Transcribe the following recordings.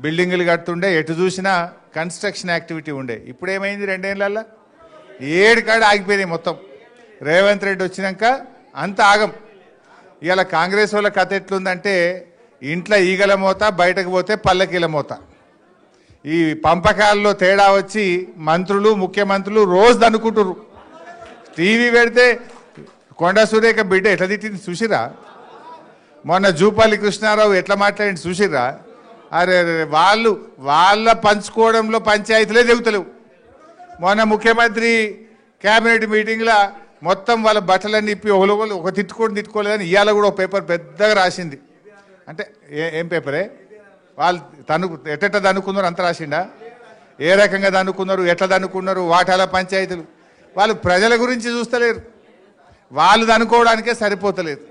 బిల్డింగులు కడుతుండే, ఎటు చూసినా కన్స్ట్రక్షన్ యాక్టివిటీ ఉండే. ఇప్పుడు ఏమైంది? 2 ఏళ్ళల్లో 7 కాడ ఆగిపోయినాయి మొత్తం. రేవంత్ రెడ్డి వచ్చినాక అంత ఆగం. ఇవాళ కాంగ్రెస్ వాళ్ళ కథ ఎట్లుందంటే ఇంట్లో ఈగల మోత, బయటకు పోతే పల్లకీల మోత. ఈ పంపకాల్లో తేడా వచ్చి మంత్రులు, ముఖ్యమంత్రులు రోజు దనుకుంటురు. టీవీ పెడితే కొండ సురేఖ బిడ్డ ఎట్లా తిట్టింది చూసిరా? మొన్న జూపల్లి కృష్ణారావు ఎట్లా మాట్లాడింది చూసిరా? అరే వాళ్ళ పంచుకోవడంలో పంచాయతీలే దిగుతలేవు. మొన్న ముఖ్యమంత్రి క్యాబినెట్ మీటింగ్లో మొత్తం వాళ్ళ బట్టలన్నీ ఇప్పి ఒక తిట్టుకోలేదని ఇవాళ కూడా ఒక పేపర్ పెద్దగా రాసింది. అంటే ఏం పేపరే? వాళ్ళు ఎట్ట దనుకున్నారు అంత రాసిండా? ఏ రకంగా దనుకున్నారు, ఎట్లా దనుకున్నారు, వాటాల పంచాయతీలు. వాళ్ళు ప్రజల గురించి చూస్తలేరు, వాళ్ళు దనుకోవడానికే సరిపోతలేదు.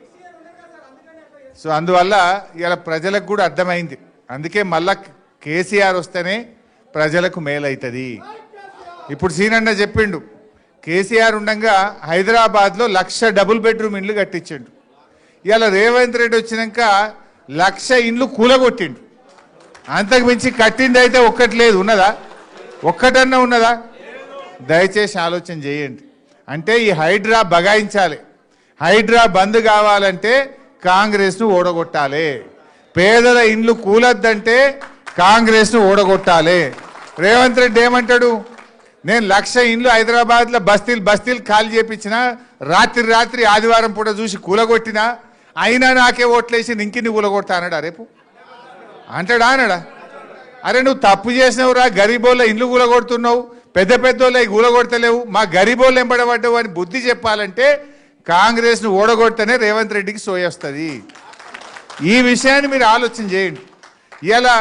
సో అందువల్ల ఇలా ప్రజలకు కూడా అర్థమైంది. అందుకే మళ్ళా కేసీఆర్ వస్తేనే ప్రజలకు మేలవుతుంది. ఇప్పుడు సీనన్న చెప్పిండు, కేసీఆర్ ఉండగా హైదరాబాద్లో 1,00,000 డబుల్ బెడ్రూమ్ ఇండ్లు కట్టించిండు. ఇవాళ రేవంత్ రెడ్డి వచ్చినాక 1,00,000 ఇండ్లు కూలగొట్టిండు. అంతకు మించి కట్టింది అయితే ఒక్కటి లేదు. ఉన్నదా? ఒక్కటన్నా ఉన్నదా? దయచేసి ఆలోచన చేయండి. అంటే ఈ హైడ్రా బగాయించాలి. హైడ్రా బంద్ కావాలంటే కాంగ్రెస్ను ఓడగొట్టాలి. పేదల ఇండ్లు కూలద్దంటే కాంగ్రెస్ను ఓడగొట్టాలి. రేవంత్ రెడ్డి ఏమంటాడు? నేను 1,00,000 ఇండ్లు హైదరాబాద్లో బస్తీలు ఖాళీ చేపించిన, రాత్రి ఆదివారం పూట చూసి కూలగొట్టినా, అయినా నాకే ఓట్లేసి ఇంకిన్ని కూలగొడతా అన్నాడా? రేపు అంటాడా? అనడా? అరే నువ్వు తప్పు చేసినవురా, గరీబోళ్ళ ఇండ్లు కూలగొడుతున్నావు, పెద్దోళ్ళ కూలగొడతలేవు, మా గరీబోళ్ళు ఎంబడబడ్డావు అని బుద్ధి చెప్పాలంటే కాంగ్రెస్ను ఓడగొడితేనే రేవంత్ రెడ్డికి సోయొస్తుంది. ఈ విషయాన్ని మీరు ఆలోచన చేయండి. ఇలా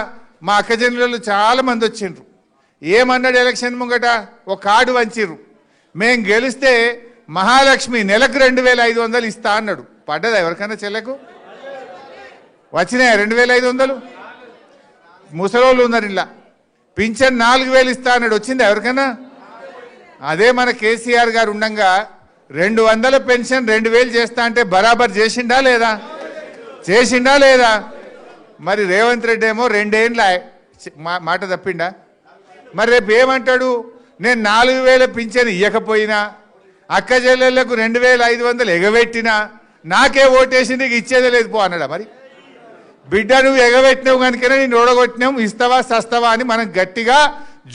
మా అక్కజనులలో చాలా మంది వచ్చిండ్రు. ఏమన్నాడు ఎలక్షన్ ముంగట? ఒక కార్డు వంచిర్రు, మేం గెలిస్తే మహాలక్ష్మి నెలకు 2,500 ఇస్తా అన్నాడు. పడ్డదా ఎవరికన్నా చెల్లకు? వచ్చినాయా 2,500? ముసలోళ్ళు ఉన్నారు ఇలా. పింఛన్ 4,000 ఇస్తా అన్నాడు. వచ్చిందా ఎవరికన్నా? అదే మన కేసీఆర్ గారు ఉండగా 200 పెన్షన్ 2,000 చేస్తా అంటే బరాబర్ చేసిండా లేదా? చేసిండా లేదా? మరి రేవంత్ రెడ్డి ఏమో 2 ఏళ్ళ మాట తప్పిండా? మరి రేపు ఏమంటాడు? నేను 4,000 పింఛన్ ఇవ్వకపోయినా, అక్క చెల్లెళ్లకు 2,500 ఎగబెట్టినా, నాకే ఓటేసి నీకు ఇచ్చేదే లేదు పో అన్నాడా? మరి బిడ్డ నువ్వు ఎగబెట్టినావు కనుకనే నేను ఓడగొట్టినావు, ఇస్తావా సస్తావా అని మనం గట్టిగా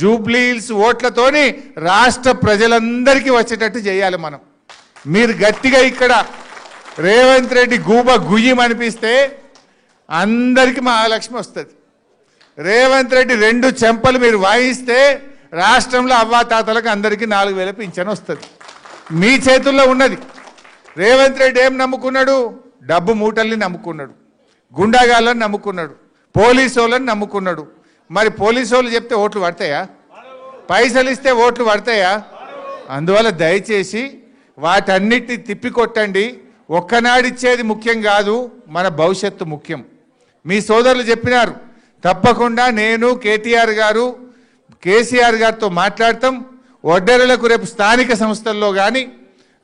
జూబ్లీహిల్స్ ఓట్లతోని రాష్ట్ర ప్రజలందరికీ వచ్చేటట్టు చేయాలి మనం. మీరు గట్టిగా ఇక్కడ రేవంత్ రెడ్డి గూబ గుయ్యమనిపిస్తే అందరికీ మహాలక్ష్మి వస్తుంది. రేవంత్ రెడ్డి 2 చెంపలు మీరు వాయిస్తే రాష్ట్రంలో అవ్వాతాతలకు అందరికీ 4,000 పింఛన్ వస్తుంది. మీ చేతుల్లో ఉన్నది. రేవంత్ రెడ్డి ఏం నమ్ముకున్నాడు? డబ్బు మూటల్ని నమ్ముకున్నాడు, గుండాగాళ్ళని నమ్ముకున్నాడు, పోలీసు వాళ్ళని నమ్ముకున్నాడు. మరి పోలీసు వాళ్ళు చెప్తే ఓట్లు పడతాయా? పైసలు ఇస్తే ఓట్లు పడతాయా? అందువల్ల దయచేసి వాటన్నిటిని తిప్పికొట్టండి. ఒక్కనాడిచ్చేది ముఖ్యం కాదు, మన భవిష్యత్తు ముఖ్యం. మీ సోదరులు చెప్పినారు, తప్పకుండా నేను కేటీఆర్ గారు కేసీఆర్ గారితో మాట్లాడతాం. ఒడ్డెరలకు రేపు స్థానిక సంస్థల్లో కానీ,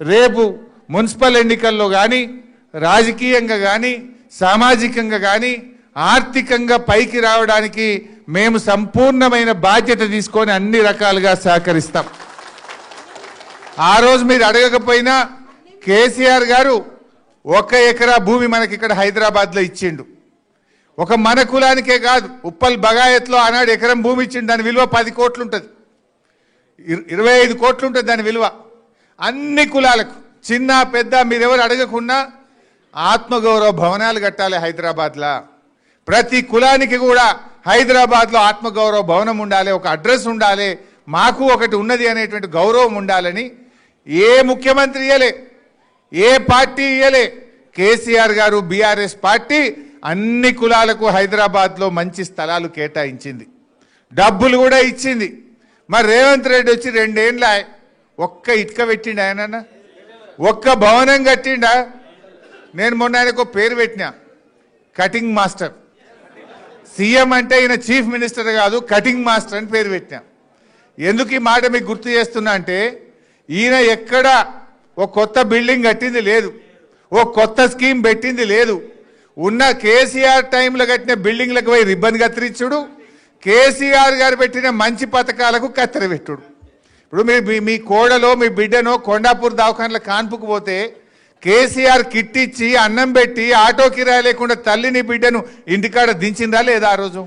రేపు మున్సిపల్ ఎన్నికల్లో కానీ, రాజకీయంగా కానీ, సామాజికంగా కానీ, ఆర్థికంగా పైకి రావడానికి మేము సంపూర్ణమైన బాధ్యత తీసుకొని అన్ని రకాలుగా సహకరిస్తాం. ఆ రోజు మీరు అడగకపోయినా కేసీఆర్ గారు 1 ఎకరా భూమి మనకి ఇక్కడ హైదరాబాద్లో ఇచ్చిండు. ఒక మన కులానికే కాదు, ఉప్పల్ బగాయత్లో ఆనాడు ఎకరం భూమి ఇచ్చిండు. దాని విలువ 10 కోట్లు ఉంటుంది, 25 కోట్లు ఉంటుంది దాని విలువ. అన్ని కులాలకు చిన్న పెద్ద మీరెవరు అడగకుండా ఆత్మగౌరవ భవనాలు కట్టాలి హైదరాబాద్లో. ప్రతి కులానికి కూడా హైదరాబాద్లో ఆత్మగౌరవ భవనం ఉండాలి, ఒక అడ్రస్ ఉండాలి, మాకు ఒకటి ఉన్నది అనేటువంటి గౌరవం ఉండాలని ఏ ముఖ్యమంత్రి ఇయ్యలే, ఏ పార్టీ ఇయ్యలే. కేసీఆర్ గారు బీఆర్ఎస్ పార్టీ అన్ని కులాలకు హైదరాబాద్లో మంచి స్థలాలు కేటాయించింది, డబ్బులు కూడా ఇచ్చింది. మరి రేవంత్ రెడ్డి వచ్చి 2 ఏళ్ళ ఒక్క ఇటుక పెట్టిండు ఆయన? ఒక్క భవనం కట్టిండా? నేను మొన్న ఆయనకు పేరు పెట్టినా, కటింగ్ మాస్టర్. సీఎం అంటే ఈయన చీఫ్ మినిస్టర్ కాదు, కటింగ్ మాస్టర్ అని పేరు పెట్టినా. ఎందుకు ఈ మాట మీకు గుర్తు చేస్తున్నా అంటే, ఈయన ఎక్కడ ఒక కొత్త బిల్డింగ్ కట్టింది లేదు, ఓ కొత్త స్కీమ్ పెట్టింది లేదు. ఉన్న కేసీఆర్ టైంలో కట్టిన బిల్డింగ్లకు పోయి రిబ్బన్ కత్తిరించుడు, కేసీఆర్ గారు పెట్టిన మంచి పథకాలకు కత్తెర పెట్టుడు. ఇప్పుడు మీ కోడలో మీ బిడ్డనో కొండాపూర్ దవాఖానలో కాన్పుకు పోతే కేసీఆర్ కిట్ ఇచ్చి అన్నం పెట్టి ఆటో కిరాయి లేకుండా తల్లిని బిడ్డను ఇంటికాడ దించిందా లేదా ఆ రోజు?